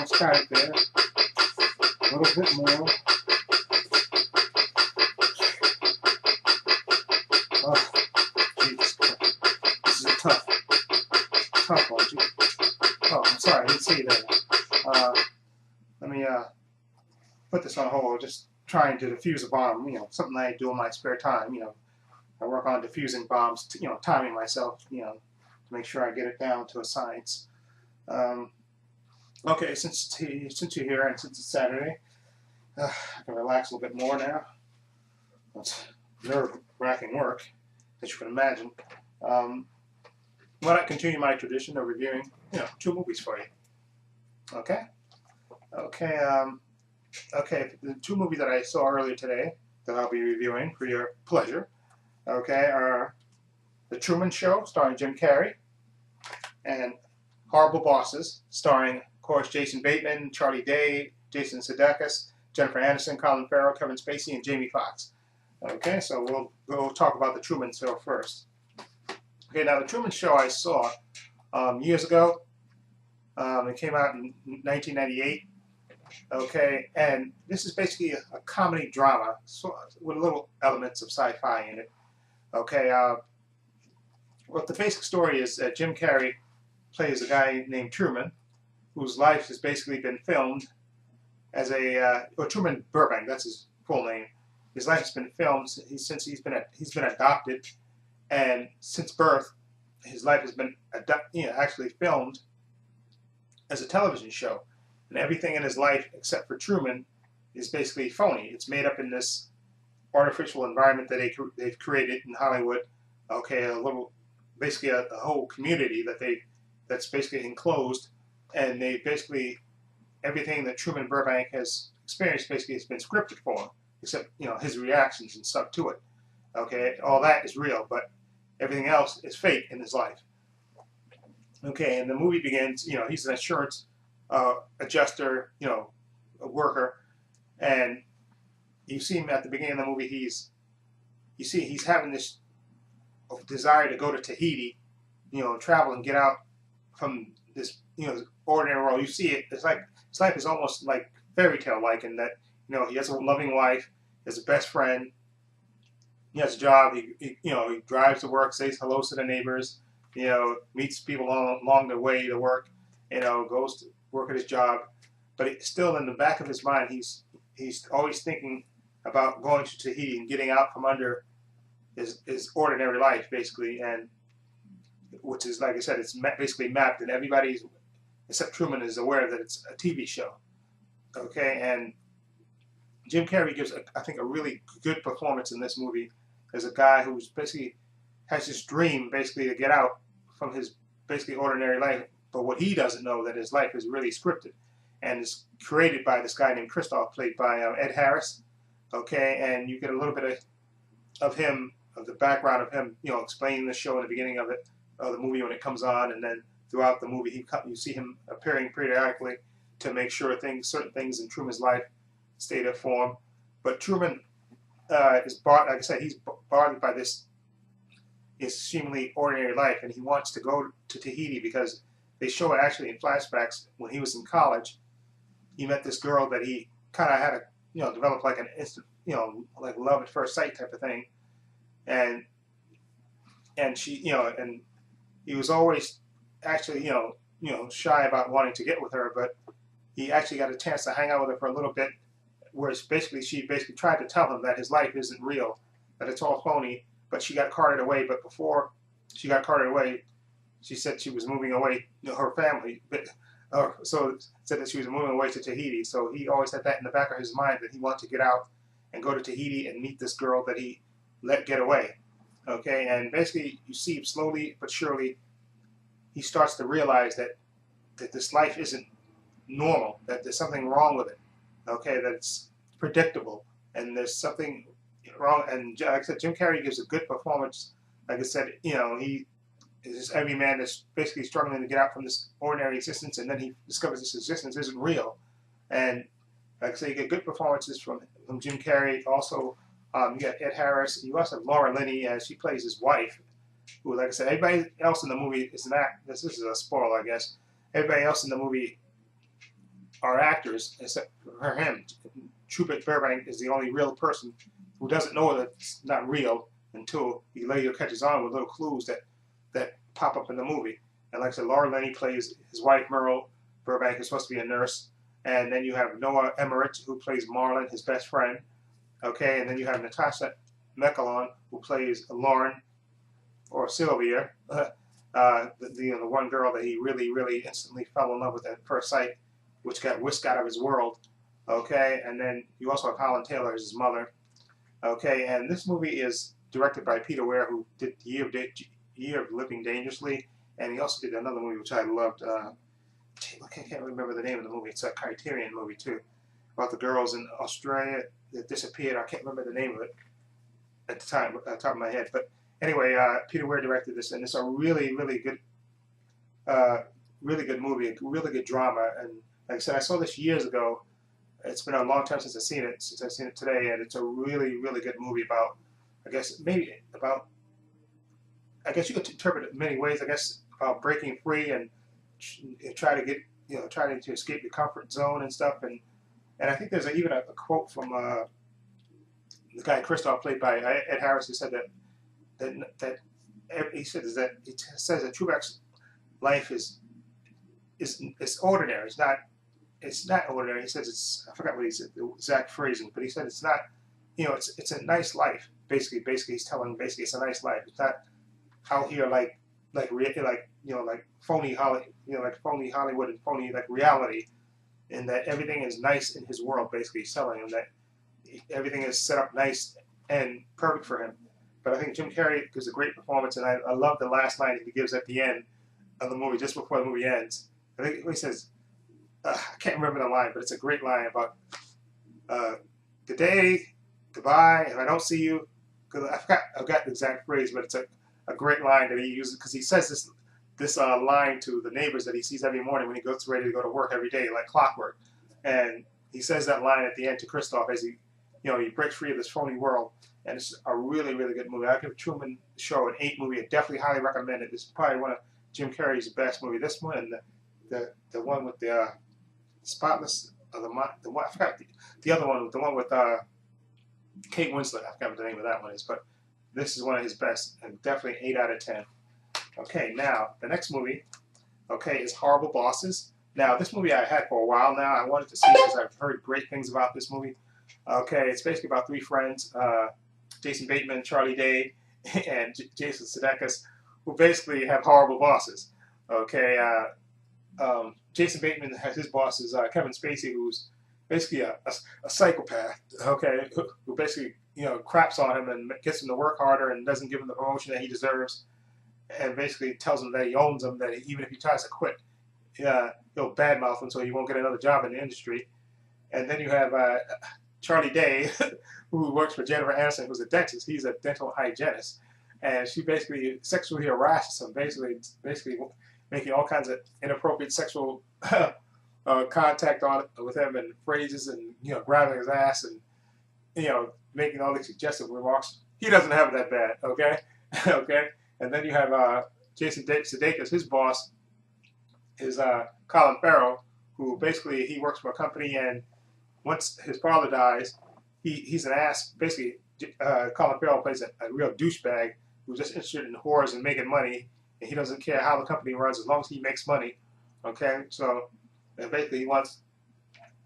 almost got it there. A little bit more. Oh, Jesus. This is a tough one. Oh, I'm sorry, I didn't see that. Let me put this on hold. Just trying to defuse a bomb. You know, something I do in my spare time. You know, I work on diffusing bombs. You know, timing myself. You know, to make sure I get it down to a science. Okay, since you're here and since it's Saturday, I can relax a little bit more now. It's nerve-wracking work, as you can imagine. Why not continue my tradition of reviewing, you know, 2 movies for you? Okay. Okay. The 2 movies that I saw earlier today that I'll be reviewing for your pleasure, okay, are The Truman Show, starring Jim Carrey, and Horrible Bosses, starring, of course, Jason Bateman, Charlie Day, Jason Sudeikis, Jennifer Aniston, Colin Farrell, Kevin Spacey, and Jamie Foxx. Okay, so we'll talk about The Truman Show first. Okay, now The Truman Show I saw years ago. It came out in 1998. Okay, and this is basically a comedy drama with little elements of sci-fi in it. Okay, what the basic story is that Jim Carrey plays a guy named Truman, whose life has basically been filmed as Truman Burbank, that's his full name. His life has been filmed since he's been adopted, and since birth, his life has been actually filmed as a television show. And everything in his life except for Truman is basically phony. It's made up in this artificial environment that they've created in Hollywood. Okay, basically a whole community that's basically enclosed, and they basically everything that Truman Burbank has experienced basically has been scripted for him, except his reactions and stuff to it. Okay, all that is real, but everything else is fake in his life. Okay, and the movie begins. He's an insurance adjuster, a worker, and you see him at the beginning of the movie. He's having this desire to go to Tahiti, travel and get out from this, ordinary world. You see it. It's like his life is almost like fairy tale like, in that he has a loving wife, he has a best friend, he has a job. He drives to work, says hello to the neighbors, meets people along the way to work, goes to work at his job, but still in the back of his mind, he's always thinking about going to Tahiti and getting out from under his ordinary life, basically, and which is, like I said, it's basically mapped, and everybody except Truman is aware that it's a TV show. Okay, and Jim Carrey gives, I think, a really good performance in this movie as a guy who's basically has this dream, basically, to get out from his basically ordinary life. But what he doesn't know, that his life is really scripted and is created by this guy named Christoph, played by Ed Harris. Okay, and you get a little bit of him, of the background of him, explaining the show in the beginning of the movie when it comes on, and then throughout the movie, you see him appearing periodically to make sure certain things in Truman's life stay to form. But Truman is like I said, he's bothered by this extremely ordinary life, and he wants to go to Tahiti because they show it actually in flashbacks. When he was in college, he met this girl that he kind of had a develop like an instant, like love at first sight type of thing, and she, and he was always actually shy about wanting to get with her, but he actually got a chance to hang out with her for a little bit, where she basically tried to tell him that his life isn't real, that it's all phony, but she got carted away. But before she got carted away, she said she was moving away, her family, so said that she was moving away to Tahiti. So he always had that in the back of his mind, that he wanted to get out and go to Tahiti and meet this girl that he let get away. Okay, and basically you see slowly but surely he starts to realize that this life isn't normal, that there's something wrong with it. Okay, that it's predictable, and there's something wrong. And like I said, Jim Carrey gives a good performance. Like I said, he is this every man that's basically struggling to get out from this ordinary existence, and then he discovers this existence isn't real. And like I say, you get good performances from Jim Carrey. Also, you got Ed Harris. You also have Laura Linney, as she plays his wife, who, like I said, everybody else in the movie is not. This is a spoiler, I guess. Everybody else in the movie are actors, except for him. Truman Burbank is the only real person who doesn't know that it's not real until he later catches on with little clues that pop up in the movie. And like I said, Laura Linney plays his wife, Merle Burbank, is supposed to be a nurse. And then you have Noah Emmerich, who plays Marlon, his best friend. Okay, and then you have Natasha Mecklon, who plays Lauren, or Sylvia, the one girl that he really instantly fell in love with at first sight, which got whisked out of his world. Okay, and then you also have Holland Taylor as his mother. Okay, and this movie is directed by Peter Weir, who did Year of Living Dangerously, and he also did another movie which I loved. I can't remember the name of the movie. It's a Criterion movie too, about the girls in Australia that disappeared. I can't remember the name of it at the time, at the top of my head. But anyway, Peter Weir directed this, and it's a really good movie, a really good drama. And like I said, I saw this years ago. It's been a long time since I've seen it today, and it's a really good movie about, I guess you could interpret it in many ways. I guess about breaking free and try to get, trying to escape your comfort zone and stuff. And I think there's even a quote from the guy Christoph, played by Ed Harris, who said that he said that it says that Trebek's life is ordinary. It's not ordinary. He says I forgot what he said, the exact phrasing, but he said it's not, it's a nice life. Basically he's telling it's a nice life. It's not out here like phony Hollywood and phony reality, and that everything is nice in his world. Basically, he's telling him that everything is set up nice and perfect for him. But I think Jim Carrey gives a great performance, and I love the last line he gives at the end of the movie, just before the movie ends. I think he says, I can't remember the line, but it's a great line about good day, goodbye, if I don't see you. Because I've got the exact phrase, but it's a great line that he uses, because he says this line to the neighbors that he sees every morning when he goes ready to go to work every day, like clockwork. And he says that line at the end to Christoph as he breaks free of this phony world. And it's a really good movie. I give Truman Show an 8 movie. I definitely highly recommend it. It's probably one of Jim Carrey's best movies. This one and the one with the Spotless, the one, I forgot the other one, the one with Kate Winslet. I forgot what the name of that one is, but this is one of his best, and definitely 8 out of 10. Okay, now the next movie, is Horrible Bosses. Now this movie I had for a while now. I wanted to see because I've heard great things about this movie. Okay, it's basically about 3 friends, Jason Bateman, Charlie Day, and Jason Sudeikis, who basically have horrible bosses. Okay, Jason Bateman has his bosses, Kevin Spacey, who's basically a psychopath. Okay, who basically craps on him and gets him to work harder and doesn't give him the promotion that he deserves, and basically tells him that he owns him, that even if he tries to quit, he'll badmouth him so he won't get another job in the industry. And then you have Charlie Day, who works for Jennifer Aniston, who's a dentist. He's a dental hygienist, and she basically sexually harasses him, basically making all kinds of inappropriate sexual contact with him, and phrases, and grabbing his ass, and making all these suggestive remarks. He doesn't have it that bad, okay? Okay. And then you have Jason Sudeikis. His boss is Colin Farrell, who basically he works for a company, and once his father dies, he's an ass. Basically, Colin Farrell plays a real douchebag who's just interested in whores and making money, and he doesn't care how the company runs as long as he makes money. Okay, so basically he wants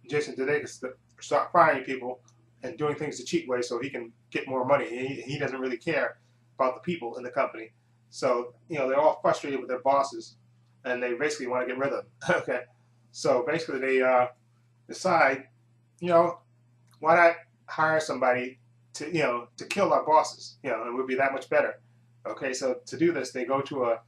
Jason Sudeikis to start firing people and doing things the cheap way so he can get more money. He doesn't really care about the people in the company. So they're all frustrated with their bosses, and they basically want to get rid of them. Okay, so basically they decide, why not hire somebody to kill our bosses? It would be that much better. Okay, so to do this, they go to a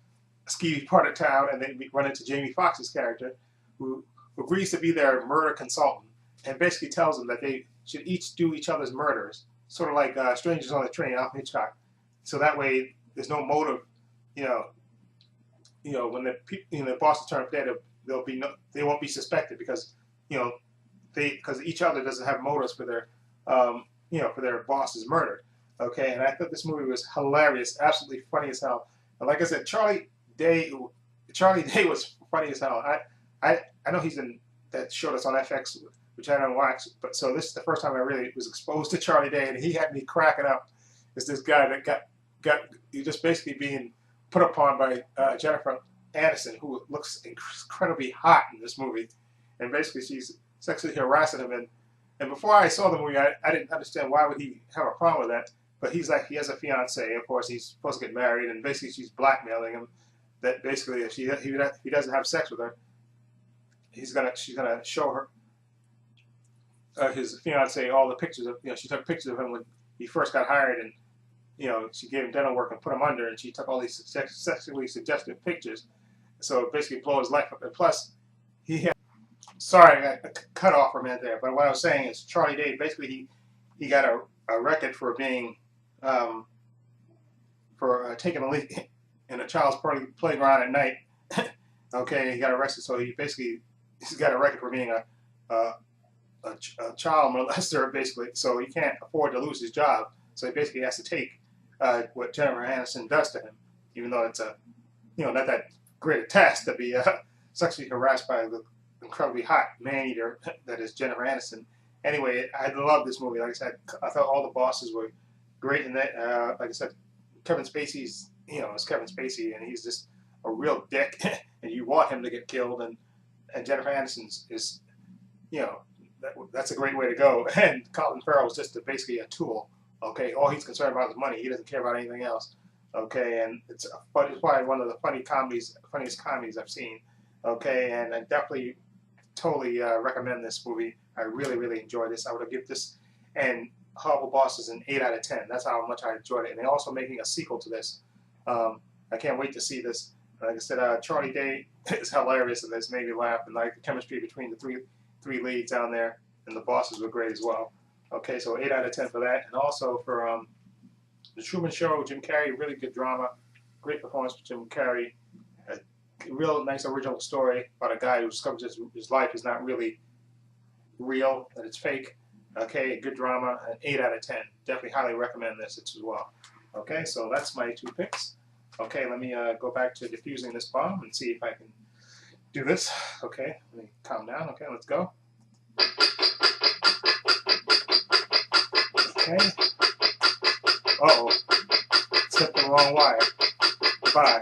skeevy part of town, and they run into Jamie Foxx's character, who agrees to be their murder consultant, and basically tells them that they should each do each other's murders, sort of like Strangers on the Train, Alfred Hitchcock. So that way, there's no motive. When the bosses turn up dead, they won't be suspected because because each other doesn't have motives for their for their boss's murder. Okay, and I thought this movie was hilarious, absolutely funny as hell. And like I said, Charlie Day was funny as hell. I know he's in that showed us on FX, which I don't watch. But so this is the first time I really was exposed to Charlie Day, and he had me cracking up. It's this guy that got he just basically being put upon by Jennifer Aniston, who looks incredibly hot in this movie, and basically she's sexually harassing him. And before I saw the movie, I didn't understand why would he have a problem with that. But he's like, he has a fiance, of course, he's supposed to get married, and basically she's blackmailing him that basically if he doesn't have sex with her, she's gonna show her his fiance all the pictures of, she took pictures of him when he first got hired, and she gave him dental work and put him under, and she took all these sexually suggestive pictures. So it basically blew his life up. And plus, he had, sorry, I cut off for a minute there, but what I was saying is Charlie Day, basically he got a record for being taking a leak in a child's playground at night. Okay, he got arrested, so he's got a record for being a child molester, basically. So he can't afford to lose his job. So he basically has to take what Jennifer Aniston does to him, even though it's not that great a task to be sexually harassed by the incredibly hot man-eater that is Jennifer Aniston. Anyway, I love this movie. Like I said, I thought all the bosses were great in that. Like I said, Kevin Spacey's, it's Kevin Spacey, and he's just a real dick, and you want him to get killed. And Jennifer Aniston is, that's a great way to go. And Colin Farrell is just basically a tool. Okay, all he's concerned about is money. He doesn't care about anything else. Okay, and it's probably one of the funniest comedies I've seen. Okay, and I definitely, totally recommend this movie. I really, really enjoyed this. I would have given this and Horrible Bosses an 8 out of 10. That's how much I enjoyed it. And they're also making a sequel to this. I can't wait to see this. Like I said, Charlie Day is hilarious in this, made me laugh, and like the chemistry between the three leads down there, and the bosses were great as well. Okay, so 8 out of 10 for that. And also for The Truman Show, Jim Carrey, really good drama. Great performance from Jim Carrey. A real nice original story about a guy who discovers his life is not really real, that it's fake. Okay, good drama, an 8 out of 10. Definitely highly recommend this as well. Okay, so that's my 2 picks. Okay, let me go back to diffusing this bomb and see if I can do this. Okay, let me calm down. Okay, let's go. Okay. Uh-oh. It's hit the wrong wire. Goodbye.